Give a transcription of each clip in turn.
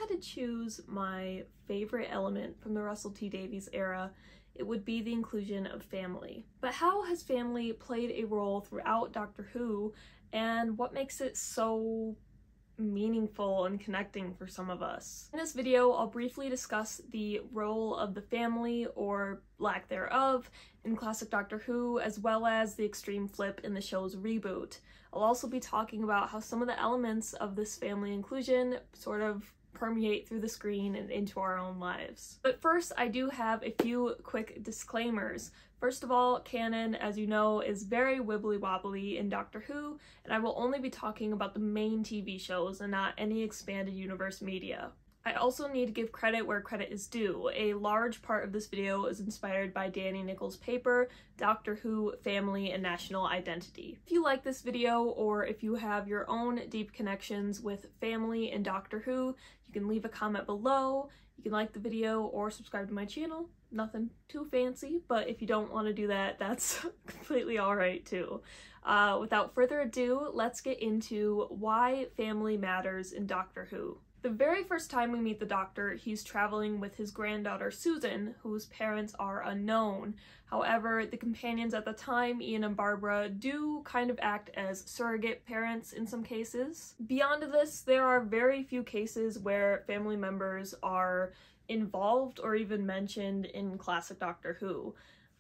had to choose my favorite element from the Russell T Davies era, it would be the inclusion of family. But how has family played a role throughout Doctor Who, and what makes it so meaningful and connecting for some of us? In this video, I'll briefly discuss the role of the family, or lack thereof, in classic Doctor Who, as well as the extreme flip in the show's reboot. I'll also be talking about how some of the elements of this family inclusion sort of permeate through the screen and into our own lives. But first, I do have a few quick disclaimers. First of all, canon, as you know, is very wibbly-wobbly in Doctor Who, and I will only be talking about the main TV shows and not any expanded universe media. I also need to give credit where credit is due. A large part of this video is inspired by Danny Nichols' paper, Doctor Who, Family and National Identity. If you like this video, or if you have your own deep connections with family and Doctor Who, you can leave a comment below, you can like the video, or subscribe to my channel. Nothing too fancy, but if you don't want to do that, that's completely alright too. Without further ado, let's get into why family matters in Doctor Who. The very first time we meet the Doctor, he's traveling with his granddaughter Susan, whose parents are unknown. However, the companions at the time, Ian and Barbara, do kind of act as surrogate parents in some cases. Beyond this, there are very few cases where family members are involved or even mentioned in classic Doctor Who.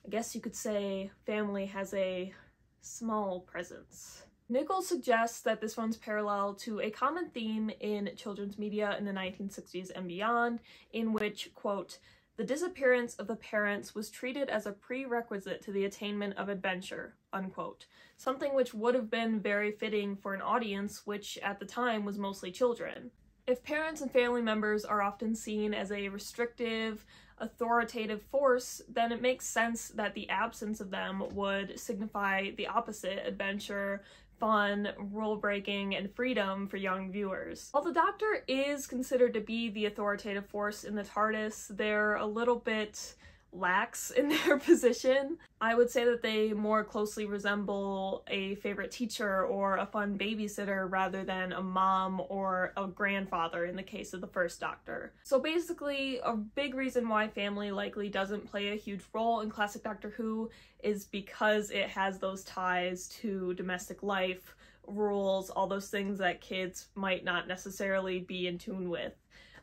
I guess you could say family has a small presence. Nichols suggests that this runs parallel to a common theme in children's media in the 1960s and beyond, in which, quote, "the disappearance of the parents was treated as a prerequisite to the attainment of adventure," unquote. Something which would have been very fitting for an audience which at the time was mostly children. If parents and family members are often seen as a restrictive, authoritative force, then it makes sense that the absence of them would signify the opposite: adventure, fun, rule-breaking, and freedom for young viewers. While the Doctor is considered to be the authoritative force in the TARDIS, they're a little bit lax in their position. I would say that they more closely resemble a favorite teacher or a fun babysitter rather than a mom or a grandfather in the case of the first Doctor. So basically, a big reason why family likely doesn't play a huge role in classic Doctor Who is because it has those ties to domestic life, rules, all those things that kids might not necessarily be in tune with.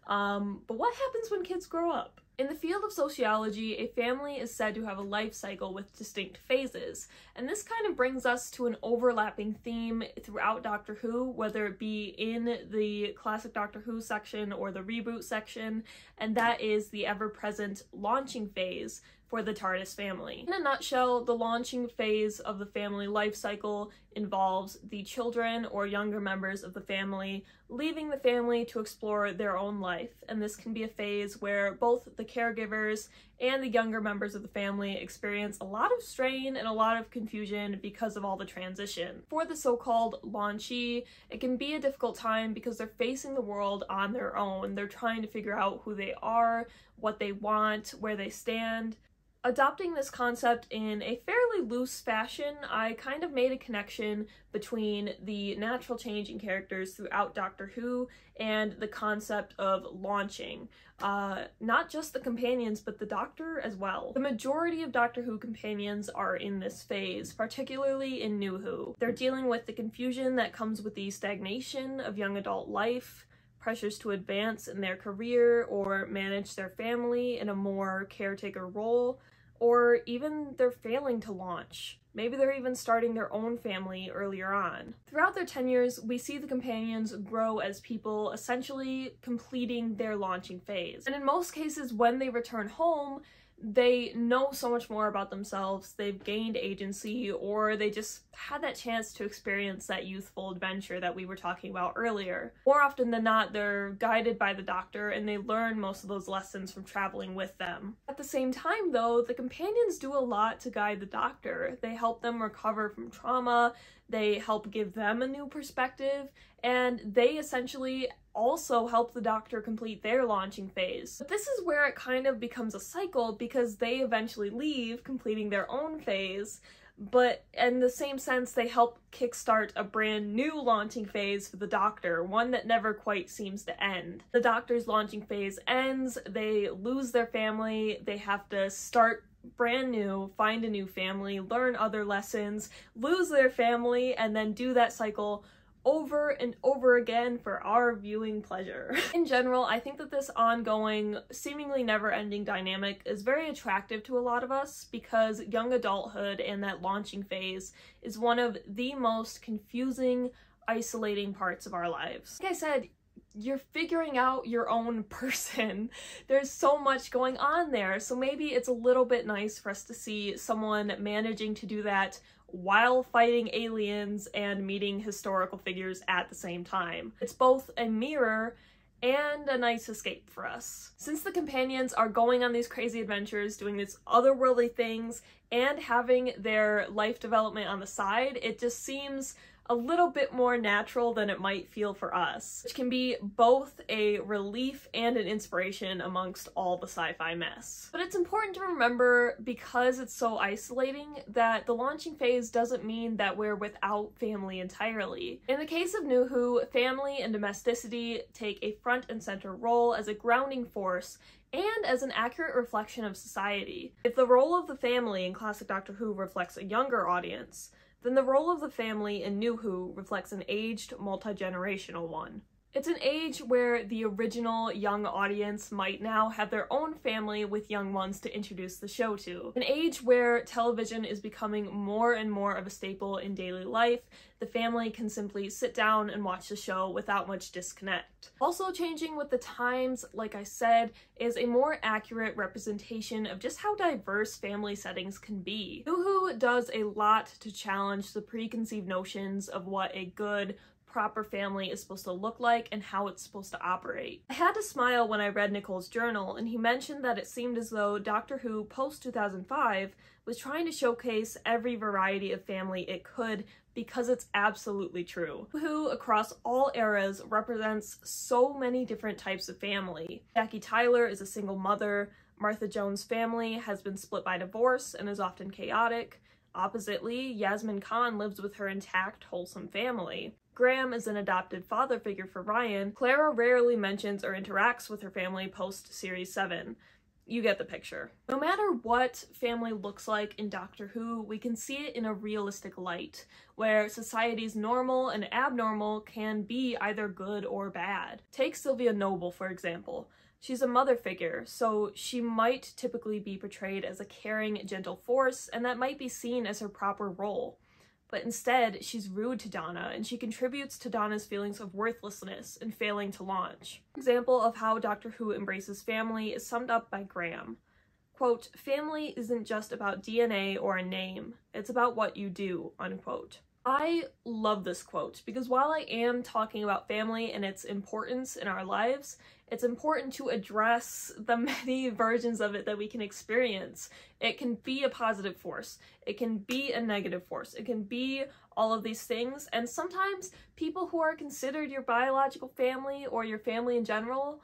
But what happens when kids grow up? In the field of sociology, a family is said to have a life cycle with distinct phases, and this kind of brings us to an overlapping theme throughout Doctor Who, whether it be in the classic Doctor Who section or the reboot section, and that is the ever-present launching phase for the TARDIS family. In a nutshell, the launching phase of the family life cycle involves the children or younger members of the family leaving the family to explore their own life, and this can be a phase where both the caregivers and the younger members of the family experience a lot of strain and a lot of confusion because of all the transition. For the so-called launchee, it can be a difficult time because they're facing the world on their own. They're trying to figure out who they are, what they want, where they stand. Adopting this concept in a fairly loose fashion, I kind of made a connection between the natural change in characters throughout Doctor Who and the concept of launching. Not just the companions, but the Doctor as well. The majority of Doctor Who companions are in this phase, particularly in New Who. They're dealing with the confusion that comes with the stagnation of young adult life, pressures to advance in their career or manage their family in a more caretaker role, or even they're failing to launch. Maybe they're even starting their own family earlier on. Throughout their tenures, we see the companions grow as people, essentially completing their launching phase. And in most cases, when they return home, they know so much more about themselves, they've gained agency, or they just had that chance to experience that youthful adventure that we were talking about earlier. More often than not, they're guided by the Doctor and they learn most of those lessons from traveling with them. At the same time though, the companions do a lot to guide the Doctor. They help them recover from trauma, they help give them a new perspective, and they essentially also help the Doctor complete their launching phase. But this is where it kind of becomes a cycle because they eventually leave, completing their own phase, but in the same sense, they help kickstart a brand new launching phase for the Doctor, one that never quite seems to end. The Doctor's launching phase ends, they lose their family, they have to start brand new, find a new family, learn other lessons, lose their family, and then do that cycle over and over again for our viewing pleasure. In general, I think that this ongoing, seemingly never-ending dynamic is very attractive to a lot of us because young adulthood and that launching phase is one of the most confusing, isolating parts of our lives. Like I said, you're figuring out your own person. There's so much going on there, so maybe it's a little bit nice for us to see someone managing to do that while fighting aliens and meeting historical figures at the same time. It's both a mirror and a nice escape for us. Since the companions are going on these crazy adventures, doing these otherworldly things, and having their life development on the side, it just seems a little bit more natural than it might feel for us, which can be both a relief and an inspiration amongst all the sci-fi mess. But it's important to remember, because it's so isolating, that the launching phase doesn't mean that we're without family entirely. In the case of New Who, family and domesticity take a front and center role as a grounding force and as an accurate reflection of society. If the role of the family in classic Doctor Who reflects a younger audience, then the role of the family in New Who reflects an aged, multi-generational one. It's an age where the original young audience might now have their own family with young ones to introduce the show to. An age where television is becoming more and more of a staple in daily life. The family can simply sit down and watch the show without much disconnect. Also changing with the times, like I said, is a more accurate representation of just how diverse family settings can be. New Who does a lot to challenge the preconceived notions of what a good, proper family is supposed to look like and how it's supposed to operate. I had to smile when I read Nicole's journal, and he mentioned that it seemed as though Doctor Who post-2005 was trying to showcase every variety of family it could, because it's absolutely true. Who, across all eras, represents so many different types of family. Jackie Tyler is a single mother, Martha Jones' family has been split by divorce and is often chaotic. Oppositely, Yasmin Khan lives with her intact, wholesome family. Graham is an adopted father figure for Ryan. Clara rarely mentions or interacts with her family post-Series 7. You get the picture. No matter what family looks like in Doctor Who, we can see it in a realistic light, where society's normal and abnormal can be either good or bad. Take Sylvia Noble, for example. She's a mother figure, so she might typically be portrayed as a caring, gentle force, and that might be seen as her proper role. But instead, she's rude to Donna, and she contributes to Donna's feelings of worthlessness and failing to launch. An example of how Doctor Who embraces family is summed up by Graham. Quote, "Family isn't just about DNA or a name, it's about what you do," unquote. I love this quote because while I am talking about family and its importance in our lives, it's important to address the many versions of it that we can experience. It can be a positive force, it can be a negative force, it can be all of these things, and sometimes people who are considered your biological family or your family in general,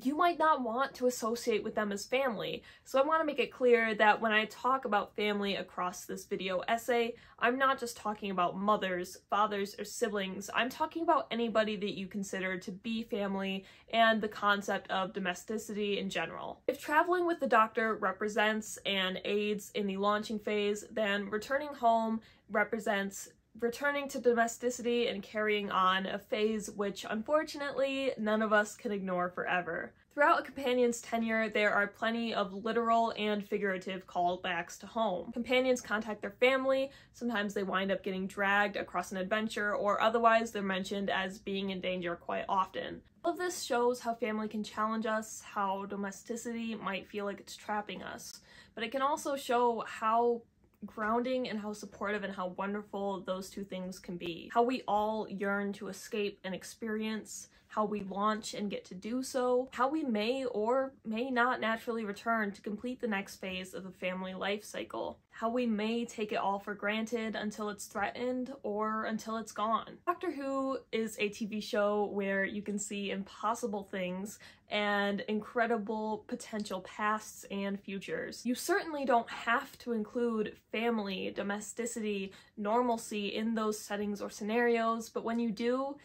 you might not want to associate with them as family. So I want to make it clear that when I talk about family across this video essay, I'm not just talking about mothers, fathers, or siblings. I'm talking about anybody that you consider to be family and the concept of domesticity in general. If traveling with the Doctor represents and aids in the launching phase, then returning home represents returning to domesticity and carrying on a phase which, unfortunately, none of us can ignore forever. Throughout a companion's tenure, there are plenty of literal and figurative callbacks to home. Companions contact their family, sometimes they wind up getting dragged across an adventure, or otherwise they're mentioned as being in danger quite often. All of this shows how family can challenge us, how domesticity might feel like it's trapping us, but it can also show how grounding and how supportive and how wonderful those two things can be. How we all yearn to escape an experience, how we launch and get to do so, how we may or may not naturally return to complete the next phase of the family life cycle, how we may take it all for granted until it's threatened or until it's gone. Doctor Who is a TV show where you can see impossible things and incredible potential pasts and futures. You certainly don't have to include family, domesticity, normalcy in those settings or scenarios, but when you do,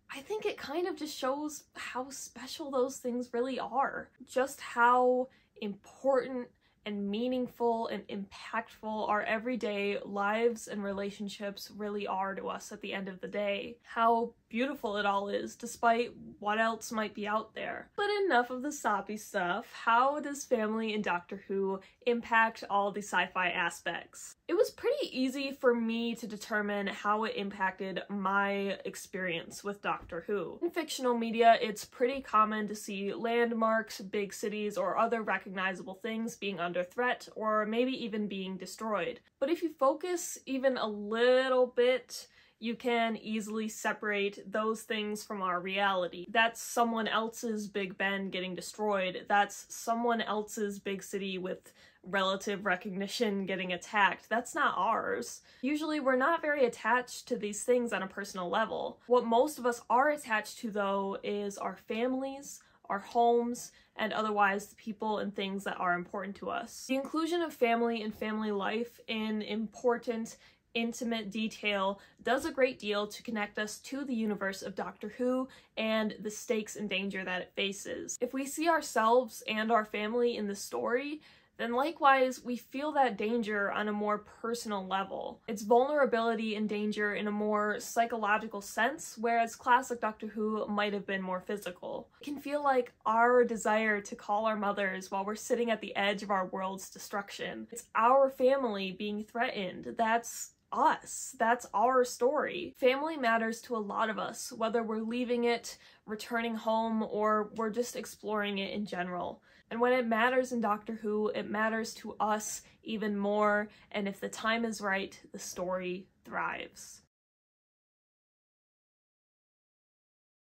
I think it kind of just shows how special those things really are. Just how important and meaningful and impactful our everyday lives and relationships really are to us at the end of the day. How beautiful it all is, despite what else might be out there. But enough of the soppy stuff. How does family in Doctor Who impact all the sci-fi aspects? It was pretty easy for me to determine how it impacted my experience with Doctor Who. In fictional media, it's pretty common to see landmarks, big cities, or other recognizable things being under threat, or maybe even being destroyed. But if you focus even a little bit, you can easily separate those things from our reality. That's someone else's Big Ben getting destroyed. That's someone else's big city with relative recognition getting attacked. That's not ours. Usually we're not very attached to these things on a personal level. What most of us are attached to, though, is our families, our homes, and otherwise the people and things that are important to us. The inclusion of family and family life in important, intimate detail does a great deal to connect us to the universe of Doctor Who and the stakes and danger that it faces. If we see ourselves and our family in the story, then likewise we feel that danger on a more personal level. It's vulnerability and danger in a more psychological sense, whereas classic Doctor Who might have been more physical. It can feel like our desire to call our mothers while we're sitting at the edge of our world's destruction. It's our family being threatened. That's us. That's our story. Family matters to a lot of us, whether we're leaving it, returning home, or we're just exploring it in general. And when it matters in Doctor Who, it matters to us even more, and if the time is right, the story thrives.